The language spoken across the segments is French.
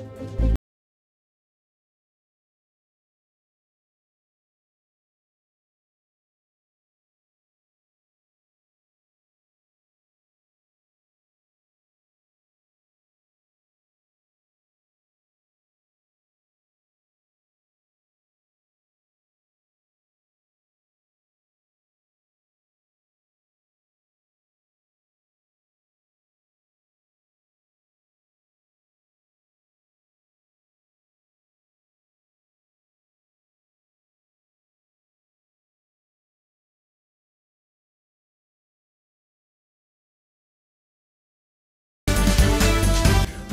«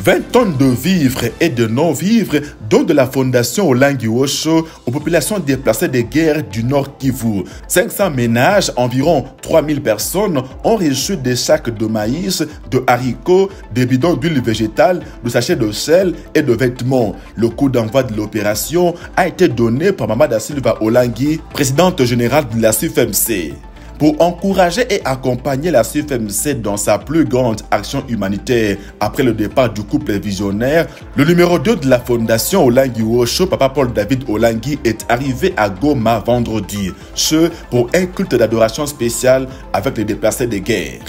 20 tonnes de vivres et de non-vivres, dont de la Fondation Olengi Osho aux populations déplacées des guerres du Nord Kivu. 500 ménages, environ 3000 personnes, ont reçu des sacs de maïs, de haricots, des bidons d'huile végétale, de sachets de sel et de vêtements. Le coup d'envoi de l'opération a été donné par Mama Da Silva Olengi, présidente générale de la SUFMC. Pour encourager et accompagner la SUFMC dans sa plus grande action humanitaire après le départ du couple visionnaire, le numéro 2 de la Fondation Olengi Osho, Papa Paul David Olengi, est arrivé à Goma vendredi. Ce pour un culte d'adoration spécial avec les déplacés de guerre.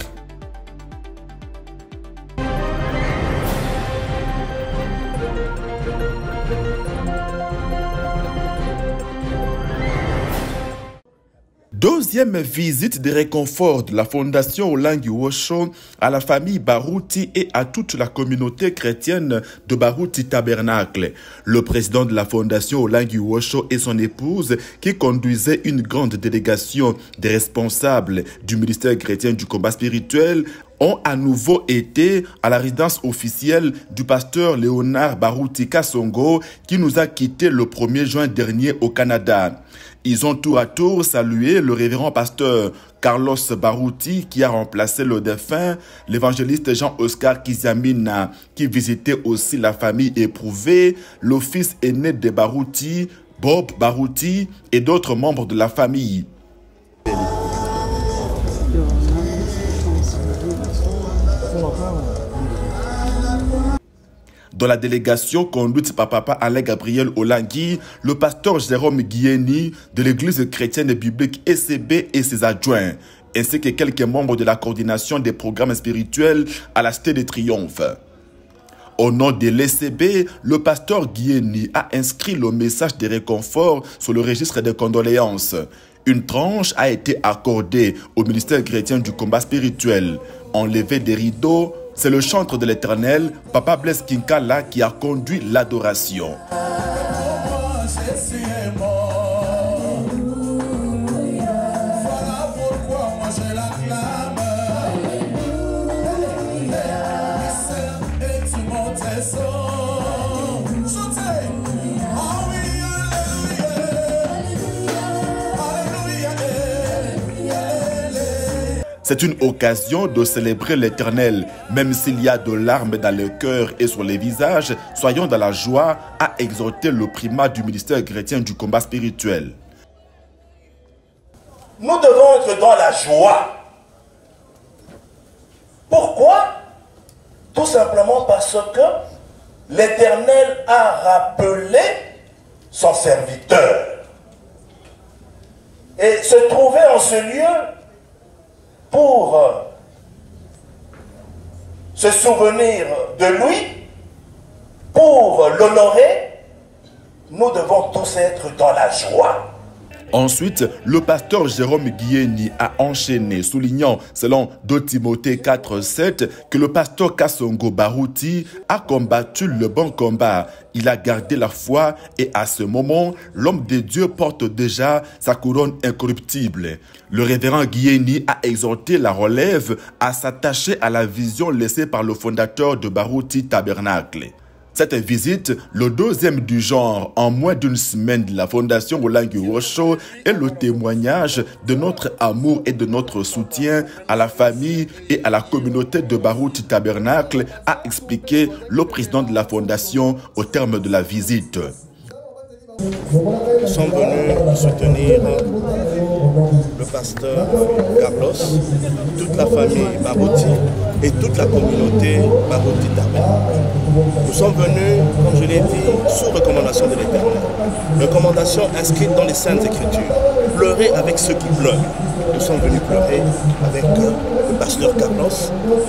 Deuxième visite de réconfort de la Fondation Olengi Osho à la famille Baruti et à toute la communauté chrétienne de Baruti Tabernacle. Le président de la Fondation Olengi Osho et son épouse, qui conduisaient une grande délégation des responsables du ministère chrétien du combat spirituel, ont à nouveau été à la résidence officielle du pasteur Léonard Baruti Kasongo qui nous a quittés le 1er juin dernier au Canada. Ils ont tour à tour salué le révérend pasteur Carlos Baruti qui a remplacé le défunt, l'évangéliste Jean-Oscar Kiziamina qui visitait aussi la famille éprouvée, le fils aîné de Baruti, Bob Baruti et d'autres membres de la famille. Dans la délégation conduite par Papa Alain Gabriel Olengi, le pasteur Jérôme Guieni de l'église chrétienne biblique ECB et ses adjoints, ainsi que quelques membres de la coordination des programmes spirituels à la Cité des Triomphes. Au nom de l'ECB, le pasteur Guieni a inscrit le message de réconfort sur le registre des condoléances. Une tranche a été accordée au ministère chrétien du combat spirituel. Enlevé des rideaux, c'est le chantre de l'Éternel, Papa Blaise Kinkala, qui a conduit l'adoration. C'est une occasion de célébrer l'Éternel. Même s'il y a de larmes dans le cœur et sur les visages, soyons dans la joie, à exhorter le primat du ministère chrétien du combat spirituel. Nous devons être dans la joie. Pourquoi? Tout simplement parce que l'Éternel a rappelé son serviteur. Et se trouver en ce lieu pour se souvenir de lui, pour l'honorer, nous devons tous être dans la joie. Ensuite, le pasteur Jérôme Guieni a enchaîné, soulignant, selon 2 Timothée 4:7, que le pasteur Kasongo Baruti a combattu le bon combat. Il a gardé la foi et à ce moment, l'homme de Dieu porte déjà sa couronne incorruptible. Le révérend Guieni a exhorté la relève à s'attacher à la vision laissée par le fondateur de Baruti Tabernacle. Cette visite, le 2e du genre en moins d'une semaine de la Fondation Olengi Osho, est le témoignage de notre amour et de notre soutien à la famille et à la communauté de Baruti Tabernacle, a expliqué le président de la Fondation au terme de la visite. Nous sommes venus soutenir le pasteur Carlos, toute la famille Barouti et toute la communauté Barouti Tabernacle. Nous sommes venus, comme je l'ai dit, sous recommandation de l'Éternel. Recommandation inscrite dans les Saintes Écritures. Pleurer avec ceux qui pleurent. Nous sommes venus pleurer avec le pasteur Carlos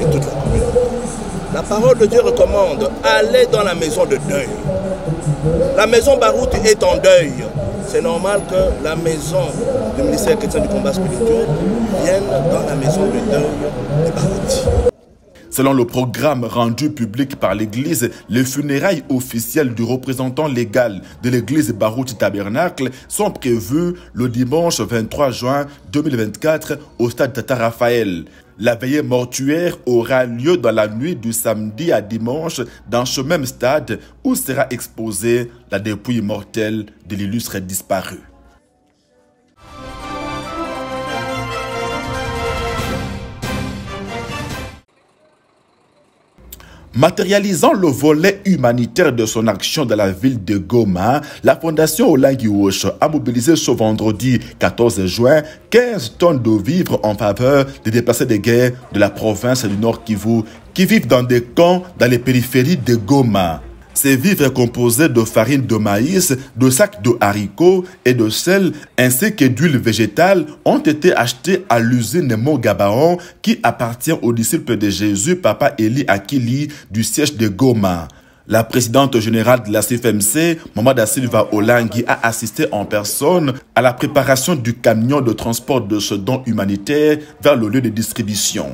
et toute la communauté. La parole de Dieu recommande, allez dans la maison de deuil. La maison Barouti est en deuil. C'est normal que la maison du ministère chrétien du combat spirituel vienne dans la maison de deuil de Barouti. Selon le programme rendu public par l'Église, les funérailles officielles du représentant légal de l'Église Barouti Tabernacle sont prévues le dimanche 23 juin 2024 au stade Tata Raphaël. La veillée mortuaire aura lieu dans la nuit du samedi à dimanche dans ce même stade où sera exposée la dépouille mortelle de l'illustre disparu. Matérialisant le volet humanitaire de son action dans la ville de Goma, la Fondation Olengi Wosh a mobilisé ce vendredi 14 juin 15 tonnes de vivres en faveur des déplacés de guerre de la province du Nord Kivu qui vivent dans des camps dans les périphéries de Goma. Ces vivres composés de farine de maïs, de sacs de haricots et de sel, ainsi que d'huile végétale, ont été achetés à l'usine Mont-Gabaon qui appartient au disciple de Jésus, Papa Eli Akili, du siège de Goma. La présidente générale de la CFMC, Maman Da Silva Olengi, a assisté en personne à la préparation du camion de transport de ce don humanitaire vers le lieu de distribution.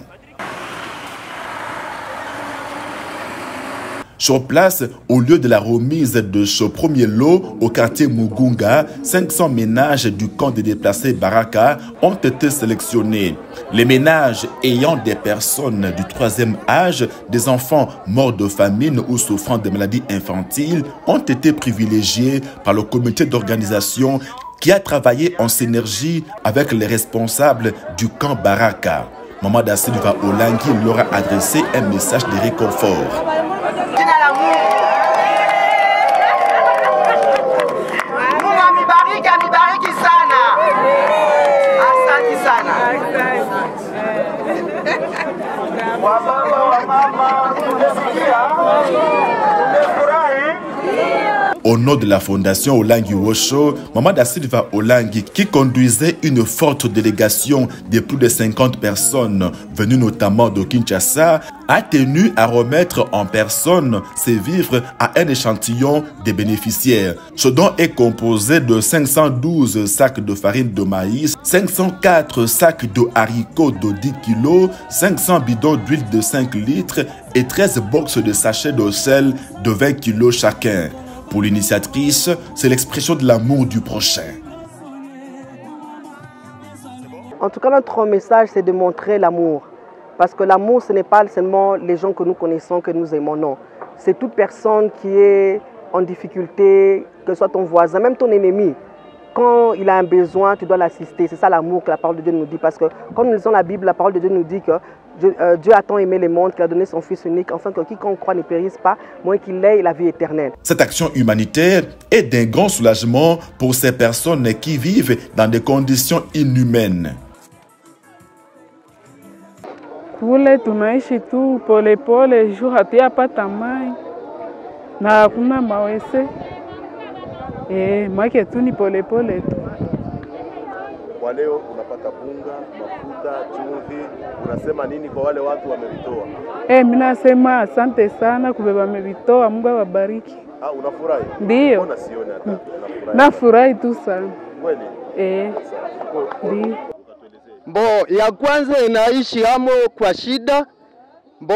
Sur place, au lieu de la remise de ce premier lot au quartier Mugunga, 500 ménages du camp des déplacés Baraka ont été sélectionnés. Les ménages ayant des personnes du troisième âge, des enfants morts de famine ou souffrant de maladies infantiles ont été privilégiés par le comité d'organisation qui a travaillé en synergie avec les responsables du camp Baraka. Maman Da Silva Olengi leur a adressé un message de réconfort. Au nom de la fondation Olengi Wosho, Maman Da Silva Olengi, qui conduisait une forte délégation de plus de 50 personnes venues notamment de Kinshasa, a tenu à remettre en personne ces vivres à un échantillon des bénéficiaires. Ce don est composé de 512 sacs de farine de maïs, 504 sacs de haricots de 10 kg, 500 bidons d'huile de 5 litres et 13 boxes de sachets de sel de 20 kg chacun. Pour l'initiatrice, c'est l'expression de l'amour du prochain. En tout cas, notre message, c'est de montrer l'amour. Parce que l'amour, ce n'est pas seulement les gens que nous connaissons, que nous aimons, non. C'est toute personne qui est en difficulté, que ce soit ton voisin, même ton ennemi. Quand il a un besoin, tu dois l'assister. C'est ça l'amour que la parole de Dieu nous dit. Parce que quand nous lisons la Bible, la parole de Dieu nous dit que Dieu a tant aimé le monde qu'il a donné son Fils unique, afin que quiconque croit ne périsse pas, moins qu'il ait la vie éternelle. Cette action humanitaire est d'un grand soulagement pour ces personnes qui vivent dans des conditions inhumaines. Kule tunaishi tu polepole, juu hatuyapata mai na hakuna mawese. Maana tu ni polepole tu. Kwa leo unapata bunga, mafuta, chumvi. Unasema nini kwa wale watu wamevitoa? Mimi nasema asante sana kubeba wamevitoa, Mungu awabariki. Unafurahi? Ndio. Mbona sione hata unafurahi? Nafurahi tu sana. Kweli? Ndio. Mbo ya kwanza inaishi hamo kwa shida. Mbo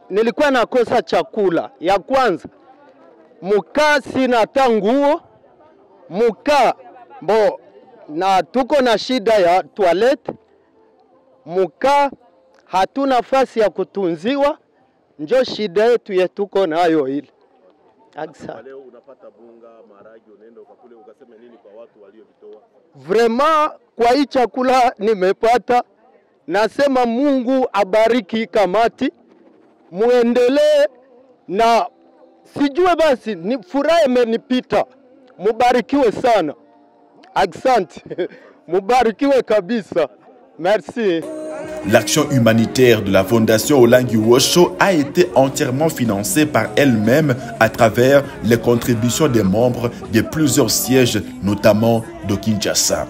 nilikuwa nakosa chakula. Ya kwanza muka sina hata nguo. Muka mbo na tuko na shida ya toilet. Muka hatuna nafasi ya kutunziwa. Njo shida yetu ya tuko nayo ile. Aksa. Leo unapata bunga, maharagi, unaenda ukakule ukasema nini kwa watu waliovitoa? Vrema kwa hii chakula nimepata, nasema Mungu abariki kamati, muendelee na sijue basi ni furaha imenipita. Mubarikiwe sana. Asante. Mubarikiwe kabisa. Merci. L'action humanitaire de la Fondation Olangi Osho a été entièrement financée par elle-même à travers les contributions des membres de plusieurs sièges, notamment de Kinshasa.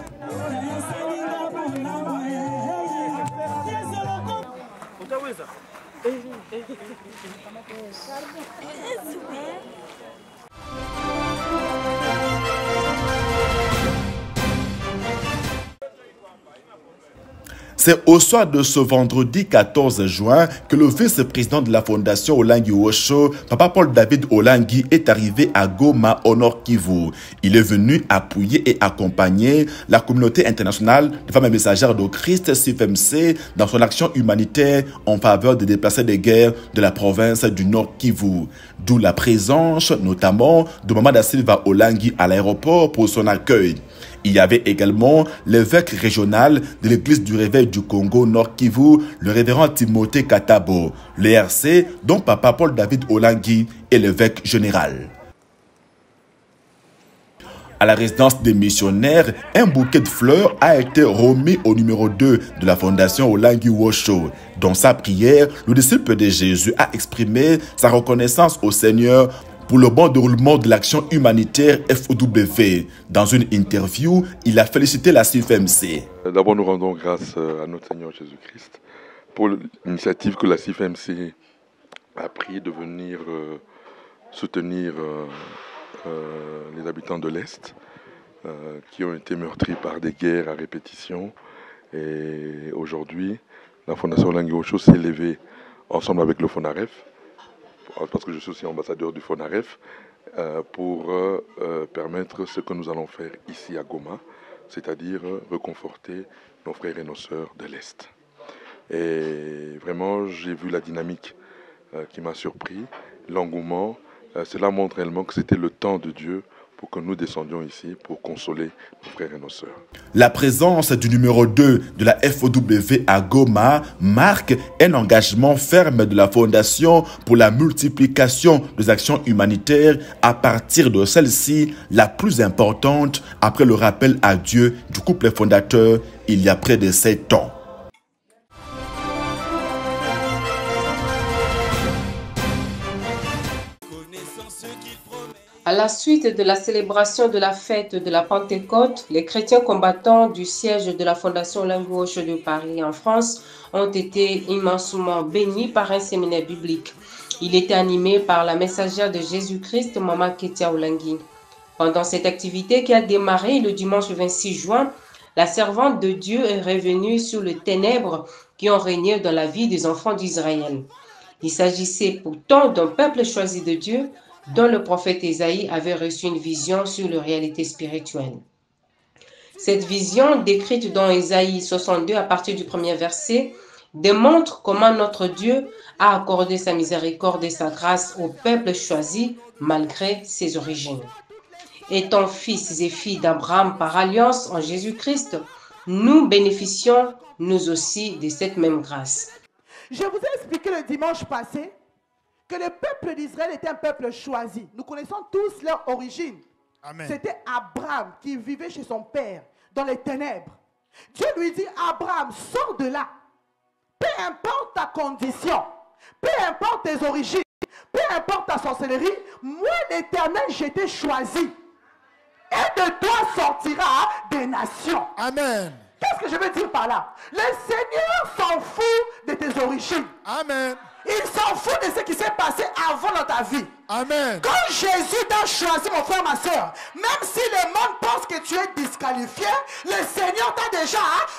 C'est au soir de ce vendredi 14 juin que le vice-président de la Fondation Olangi Osho, Papa Paul David Olangi, est arrivé à Goma, au Nord Kivu. Il est venu appuyer et accompagner la communauté internationale de femmes et messagères de Christ, CFMC, dans son action humanitaire en faveur des déplacés de guerre de la province du Nord Kivu. D'où la présence, notamment, de Maman Da Silva Olangi à l'aéroport pour son accueil. Il y avait également l'évêque régional de l'église du Réveil du Congo Nord Kivu, le révérend Timothée Katabo, l'ERC, dont Papa Paul David Olangi est l'évêque général. À la résidence des missionnaires, un bouquet de fleurs a été remis au numéro 2 de la Fondation Olangi Osho. Dans sa prière, le disciple de Jésus a exprimé sa reconnaissance au Seigneur pour le bon déroulement de l'action humanitaire FOW. Dans une interview, il a félicité la CFMC. D'abord, nous rendons grâce à notre Seigneur Jésus-Christ pour l'initiative que la CFMC a prise de venir soutenir les habitants de l'Est qui ont été meurtris par des guerres à répétition. Et aujourd'hui, la Fondation Olangi Osho s'est levée ensemble avec le FONAREF, parce que je suis aussi ambassadeur du FONAREF, pour permettre ce que nous allons faire ici à Goma, c'est-à-dire reconforter nos frères et nos sœurs de l'Est. Et vraiment, j'ai vu la dynamique qui m'a surpris, l'engouement. Cela montre réellement que c'était le temps de Dieu pour que nous descendions ici pour consoler nos frères et nos sœurs. La présence du numéro 2 de la FOW à Goma marque un engagement ferme de la Fondation pour la multiplication des actions humanitaires, à partir de celle-ci, la plus importante après le rappel à Dieu du couple fondateur il y a près de 7 ans. À la suite de la célébration de la fête de la Pentecôte, les chrétiens combattants du siège de la Fondation Olangi Osho de Paris en France ont été immensément bénis par un séminaire biblique. Il était animé par la messagère de Jésus-Christ, Maman Ketia Olangi. Pendant cette activité qui a démarré le dimanche 26 juin, la servante de Dieu est revenue sur les ténèbres qui ont régné dans la vie des enfants d'Israël. Il s'agissait pourtant d'un peuple choisi de Dieu, dont le prophète Ésaïe avait reçu une vision sur les réalités spirituelles. Cette vision, décrite dans Ésaïe 62 à partir du premier verset, démontre comment notre Dieu a accordé sa miséricorde et sa grâce au peuple choisi malgré ses origines. Étant fils et filles d'Abraham par alliance en Jésus-Christ, nous bénéficions nous aussi de cette même grâce. Je vous ai expliqué le dimanche passé que le peuple d'Israël était un peuple choisi. Nous connaissons tous leur origine. C'était Abraham qui vivait chez son père dans les ténèbres. Dieu lui dit, Abraham, sors de là. Peu importe ta condition, peu importe tes origines, peu importe ta sorcellerie, moi l'Éternel, je t'ai choisi. Et de toi sortira des nations. Amen. Qu'est-ce que je veux dire par là? Le Seigneur s'en fout de tes origines. Amen. Il s'en fout de ce qui s'est passé avant dans ta vie. Amen. Quand Jésus t'a choisi, mon frère, ma soeur, même si le monde pense que tu es disqualifié, le Seigneur t'a déjà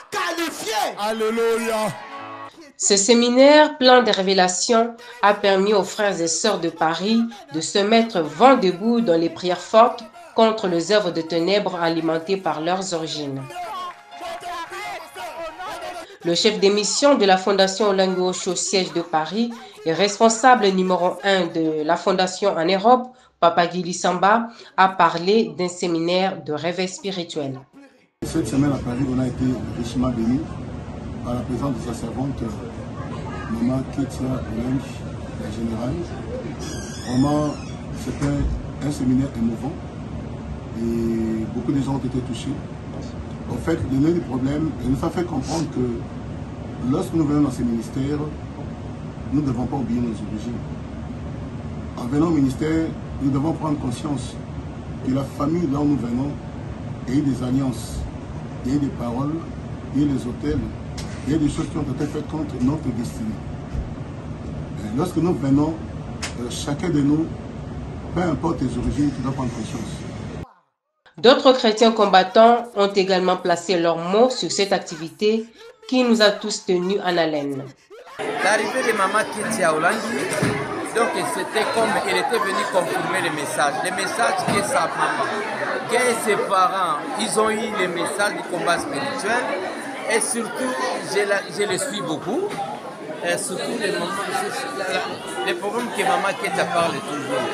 qualifié. Alléluia. Ce séminaire plein de révélations a permis aux frères et sœurs de Paris de se mettre vent debout dans les prières fortes contre les œuvres de ténèbres alimentées par leurs origines. Le chef des missions de la Fondation Olangi Osho siège de Paris et responsable numéro 1 de la Fondation en Europe, Papa Guili Samba, a parlé d'un séminaire de réveil spirituel. Cette semaine à Paris, on a été richement bénis par la présence de sa servante, Maman Ketia Olangi, la générale. Vraiment, c'était un séminaire émouvant et beaucoup de gens ont été touchés. en fait, le nœud du problème, et nous a fait comprendre que lorsque nous venons dans ces ministères, nous ne devons pas oublier nos origines. En venant au ministère, nous devons prendre conscience que la famille dont nous venons a eu des alliances, il y a eu des paroles, il y a eu des hôtels, il y a des choses qui ont été faites contre notre destinée. Et lorsque nous venons, chacun de nous, peu importe les origines, tu dois prendre conscience. D'autres chrétiens combattants ont également placé leurs mots sur cette activité qui nous a tous tenus en haleine. L'arrivée de Maman Ketia Olangi, donc c'était comme elle était venue confirmer les messages que sa maman, que ses parents, ils ont eu les messages du combat spirituel et surtout, je le suis beaucoup, et surtout les problèmes que Maman Ketia parle toujours,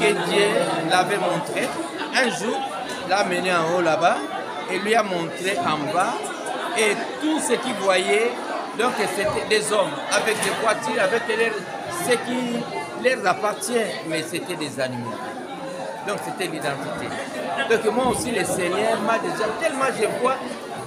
que Dieu l'avait montré un jour. L'a mené en haut là-bas et lui a montré en bas et tout ce qu'il voyait, donc c'était des hommes avec des voitures, avec ce qui leur appartient, mais c'était des animaux. Donc c'était l'identité. Donc moi aussi le Seigneur m'a déjà, tellement je vois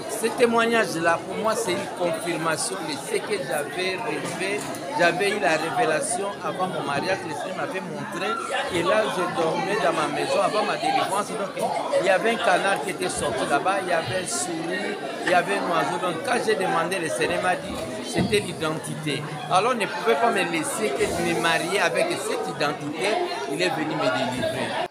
ce témoignage-là, pour moi c'est une confirmation de ce que j'avais rêvé. J'avais eu la révélation avant mon mariage, le Seigneur m'avait montré. Et là, je dormais dans ma maison avant ma délivrance. Donc, il y avait un canard qui était sorti là-bas, il y avait un souris, il y avait un oiseau. Donc, quand j'ai demandé, le Seigneur m'a dit c'était l'identité. Alors, on ne pouvait pas me laisser que je me marier avec cette identité. Il est venu me délivrer.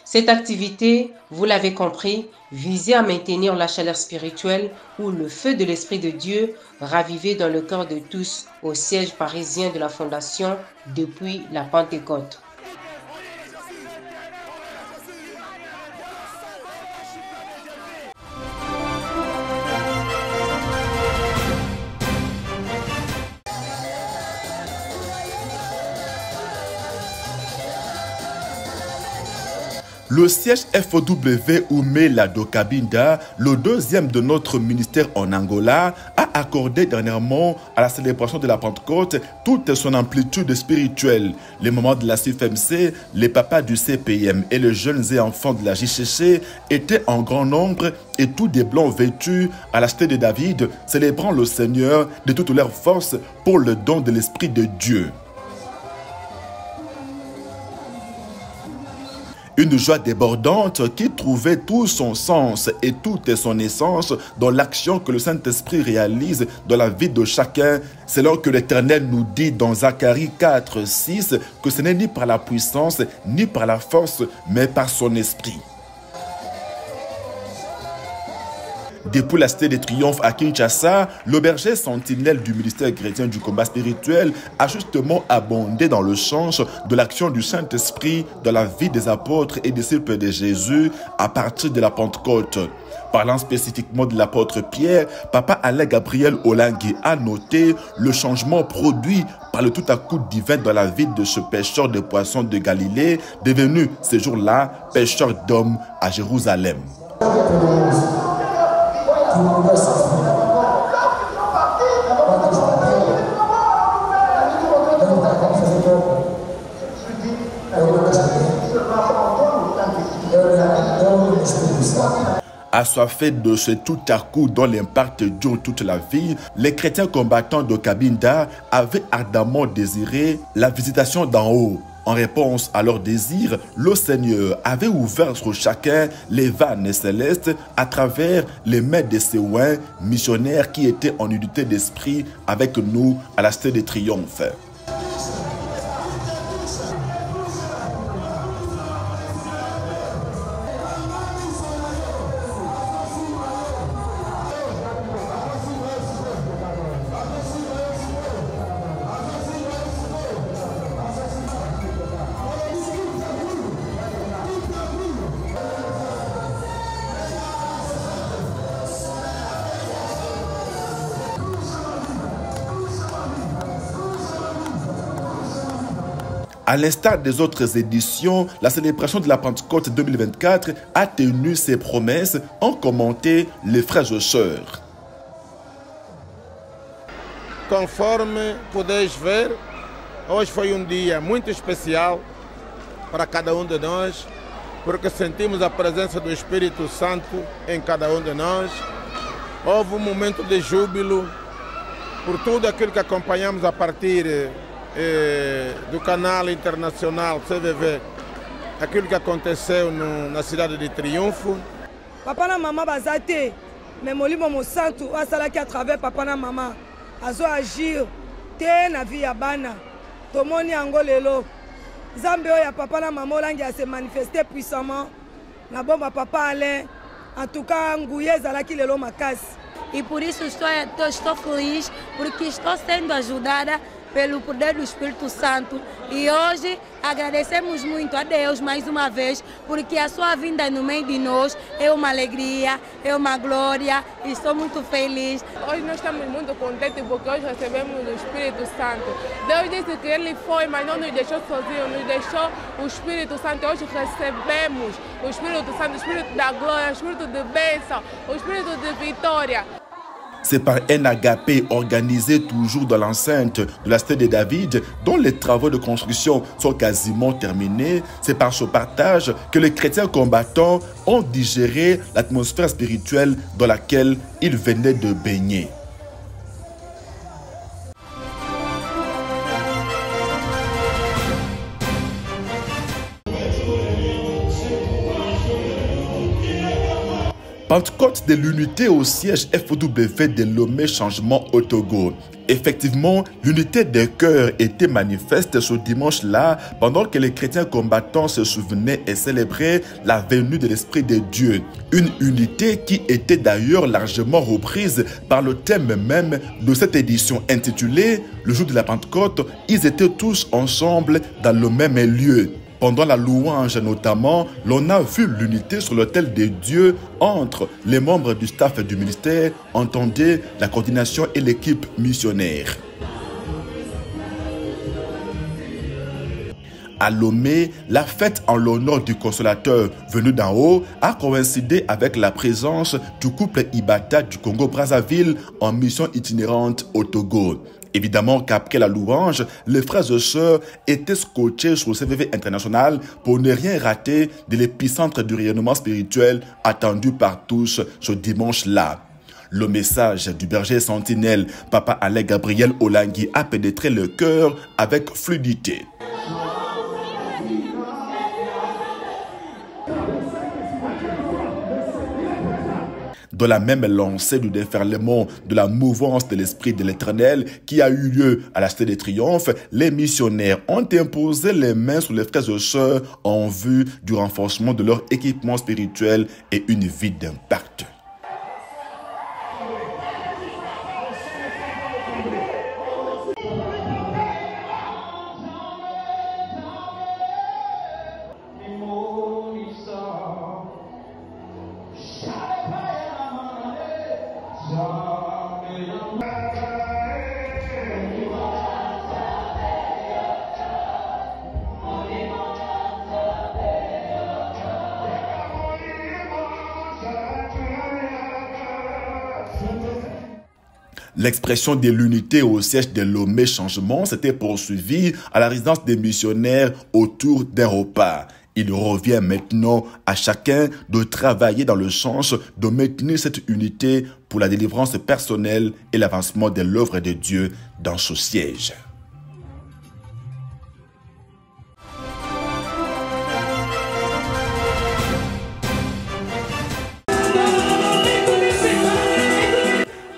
Cette activité, vous l'avez compris, visait à maintenir la chaleur spirituelle ou le feu de l'Esprit de Dieu ravivé dans le cœur de tous au siège parisien de la Fondation depuis la Pentecôte. Le siège FOW Oumela do Cabinda, le deuxième de notre ministère en Angola, a accordé dernièrement à la célébration de la Pentecôte toute son amplitude spirituelle. Les membres de la CIFMC, les papas du CPM et les jeunes et enfants de la JCC étaient en grand nombre et tous des blancs vêtus à la cité de David, célébrant le Seigneur de toutes leurs forces pour le don de l'Esprit de Dieu. Une joie débordante qui trouvait tout son sens et toute son essence dans l'action que le Saint-Esprit réalise dans la vie de chacun. C'est là que l'Éternel nous dit dans Zacharie 4, 6 que ce n'est ni par la puissance ni par la force, mais par son esprit. Depuis la Cité des Triomphes à Kinshasa, le berger sentinelle du ministère chrétien du combat spirituel a justement abondé dans le change de l'action du Saint-Esprit dans la vie des apôtres et disciples de Jésus à partir de la Pentecôte. Parlant spécifiquement de l'apôtre Pierre, Papa Alain Gabriel Olangi a noté le changement produit par le tout-à-coup divin dans la vie de ce pêcheur de poissons de Galilée, devenu ce jour-là pêcheur d'hommes à Jérusalem. Assoiffés de ce tout-à-coup dont l'impact dure toute la vie, les chrétiens combattants de Cabinda avaient ardemment désiré la visitation d'en haut. En réponse à leur désir, le Seigneur avait ouvert sur chacun les vannes célestes à travers les mains de ses oins missionnaires qui étaient en unité d'esprit avec nous à la Cité des Triomphes. À l'instar des autres éditions, la célébration de la Pentecôte 2024 a tenu ses promesses, ont commenté les frères et sœurs. Conforme podeis ver, hoje foi dia muito especial para cada de nós, porque sentimos a presença do Espírito Santo em cada de nós houve um momento de júbilo por tudo aquilo que acompanhamos a partir do canal internacional CVV, aquilo que aconteceu na cidade de Triunfo. Papa na mama bazate, mais molimo mo santo asala qui à travers papa na mama azo agir te na vie ya bana tomoni yango lelo Nzambe oya papa na mama olangi a se manifester puissamment na bomba papa Alain. En tout cas, nguye ezalaki lelo makasi. E por isso estou feliz porque estou sendo ajudada pelo poder do Espírito Santo. E hoje agradecemos muito a Deus mais uma vez, porque a sua vinda no meio de nós é uma alegria, é uma glória e estou muito feliz. Hoje nós estamos muito contentes porque hoje recebemos o Espírito Santo. Deus disse que Ele foi, mas não nos deixou sozinhos, nos deixou o Espírito Santo. Hoje recebemos o Espírito Santo, o Espírito da glória, o Espírito de bênção, o Espírito de vitória. C'est par un agapé organisé toujours dans l'enceinte de la cité de David, dont les travaux de construction sont quasiment terminés. C'est par ce partage que les chrétiens combattants ont digéré l'atmosphère spirituelle dans laquelle ils venaient de baigner. Pentecôte de l'unité au siège FOW de Lomé Changement au Togo. Effectivement, l'unité des cœurs était manifeste ce dimanche-là pendant que les chrétiens combattants se souvenaient et célébraient la venue de l'Esprit de Dieu. Une unité qui était d'ailleurs largement reprise par le thème même de cette édition intitulée « Le jour de la Pentecôte ». Ils étaient tous ensemble dans le même lieu. Pendant la louange notamment, l'on a vu l'unité sur l'autel de Dieu entre les membres du staff du ministère, entendez la coordination et l'équipe missionnaire. À Lomé, la fête en l'honneur du consolateur venu d'en haut a coïncidé avec la présence du couple Ibata du Congo-Brazzaville en mission itinérante au Togo. Évidemment qu'après la louange, les frères et sœurs étaient scotchés sur le CVV international pour ne rien rater de l'épicentre du rayonnement spirituel attendu par tous ce dimanche-là. Le message du berger sentinelle, Papa Alain Gabriel Olangui, a pénétré le cœur avec fluidité. Dans la même lancée du déferlement de la mouvance de l'Esprit de l'Éternel qui a eu lieu à la Cité de Triomphe, les missionnaires ont imposé les mains sur les frères et sœurs en vue du renforcement de leur équipement spirituel et une vie d'impact. L'expression de l'unité au siège de Lomé Changement s'était poursuivie à la résidence des missionnaires autour d'un repas. Il revient maintenant à chacun de travailler dans le sens de maintenir cette unité pour la délivrance personnelle et l'avancement de l'œuvre de Dieu dans ce siège.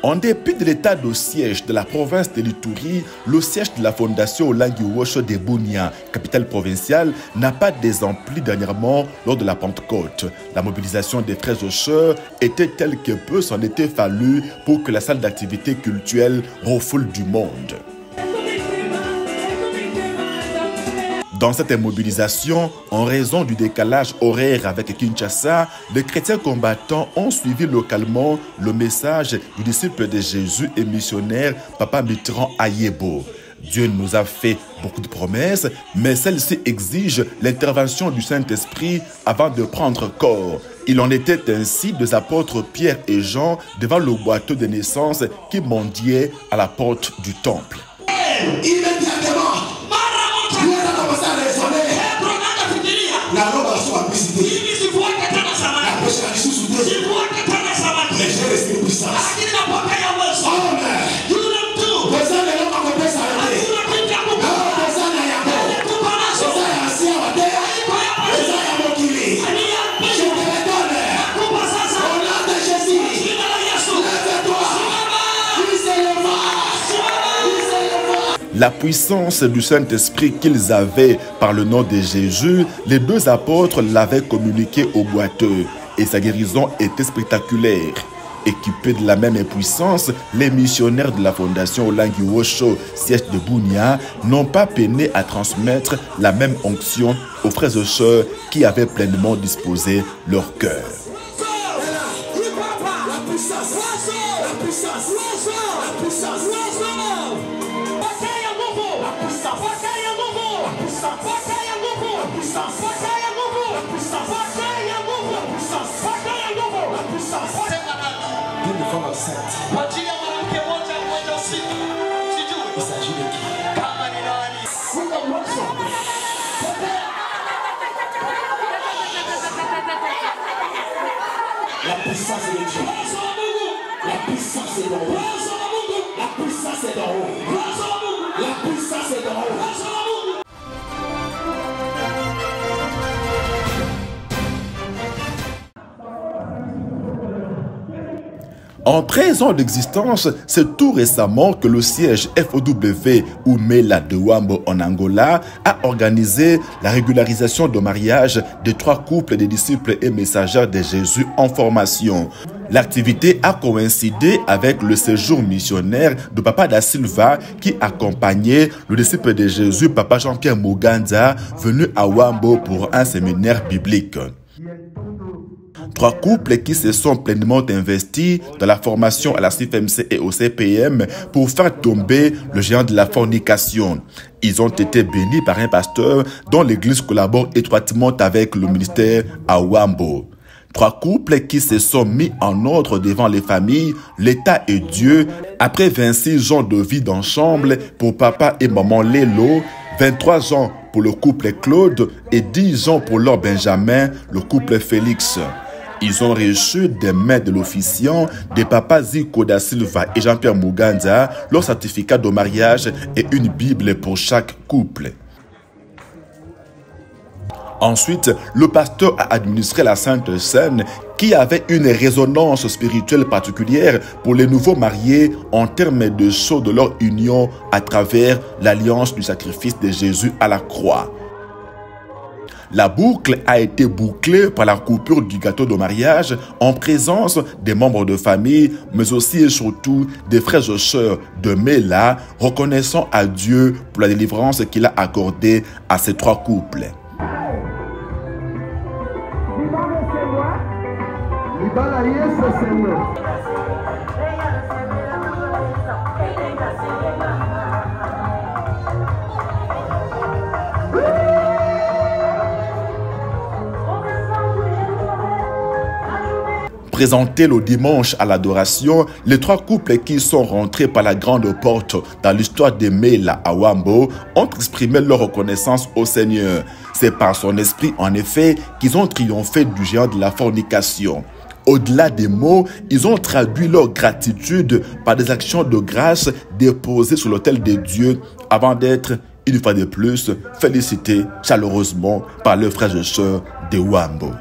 En dépit de l'état de siège de la province de l'Ituri, le siège de la fondation Olangi Wosho de Bunia, capitale provinciale, n'a pas désempli dernièrement lors de la Pentecôte. La mobilisation des frères et sœurs était telle que peu s'en était fallu pour que la salle d'activité culturelle refoule du monde. Dans cette mobilisation, en raison du décalage horaire avec Kinshasa, les chrétiens combattants ont suivi localement le message du disciple de Jésus et missionnaire Papa Mitterrand Ayebo. Dieu nous a fait beaucoup de promesses, mais celle-ci exige l'intervention du Saint-Esprit avant de prendre corps. Il en était ainsi des apôtres Pierre et Jean devant le boiteau de naissance qui mendiait à la porte du temple. la puissance du Saint-Esprit qu'ils avaient par le nom de Jésus, les deux apôtres l'avaient communiqué aux boiteux et sa guérison était spectaculaire. Équipés de la même puissance, les missionnaires de la fondation Olangi Osho, siège de Bunia, n'ont pas peiné à transmettre la même onction aux frères et sœurs qui avaient pleinement disposé leur cœur. La puissance est de Dieu. La puissance est d'en haut. La puissance est d'en haut. La puissance est d'en haut. En 13 ans d'existence, c'est tout récemment que le siège FOW ou Mela de Wambo en Angola a organisé la régularisation de mariage de 3 couples de disciples et messagères de Jésus en formation. L'activité a coïncidé avec le séjour missionnaire de Papa da Silva qui accompagnait le disciple de Jésus, Papa Jean-Pierre Muganza, venu à Wambo pour un séminaire biblique. 3 couples qui se sont pleinement investis dans la formation à la CIFMC et au CPM pour faire tomber le géant de la fornication. Ils ont été bénis par un pasteur dont l'église collabore étroitement avec le ministère à Wambo. 3 couples qui se sont mis en ordre devant les familles, l'État et Dieu après 26 ans de vie d'ensemble pour papa et maman Lélo, 23 ans pour le couple Claude et 10 ans pour leur Benjamin, le couple Félix. Ils ont reçu des mains de l'officiant, des papas Zico da Silva et Jean-Pierre Muganza, leur certificat de mariage et une Bible pour chaque couple. Ensuite, le pasteur a administré la Sainte Seine qui avait une résonance spirituelle particulière pour les nouveaux mariés en termes de sceau de leur union à travers l'alliance du sacrifice de Jésus à la croix. La boucle a été bouclée par la coupure du gâteau de mariage en présence des membres de famille, mais aussi et surtout des frères et sœurs de Mela, reconnaissant à Dieu pour la délivrance qu'il a accordée à ces 3 couples. Présentés le dimanche à l'adoration, les 3 couples qui sont rentrés par la grande porte dans l'histoire de Mela à Wambo ont exprimé leur reconnaissance au Seigneur. C'est par son esprit, en effet, qu'ils ont triomphé du géant de la fornication. Au-delà des mots, ils ont traduit leur gratitude par des actions de grâce déposées sur l'autel de Dieu avant d'être, une fois de plus, félicités chaleureusement par leurs frères et sœurs de Wambo.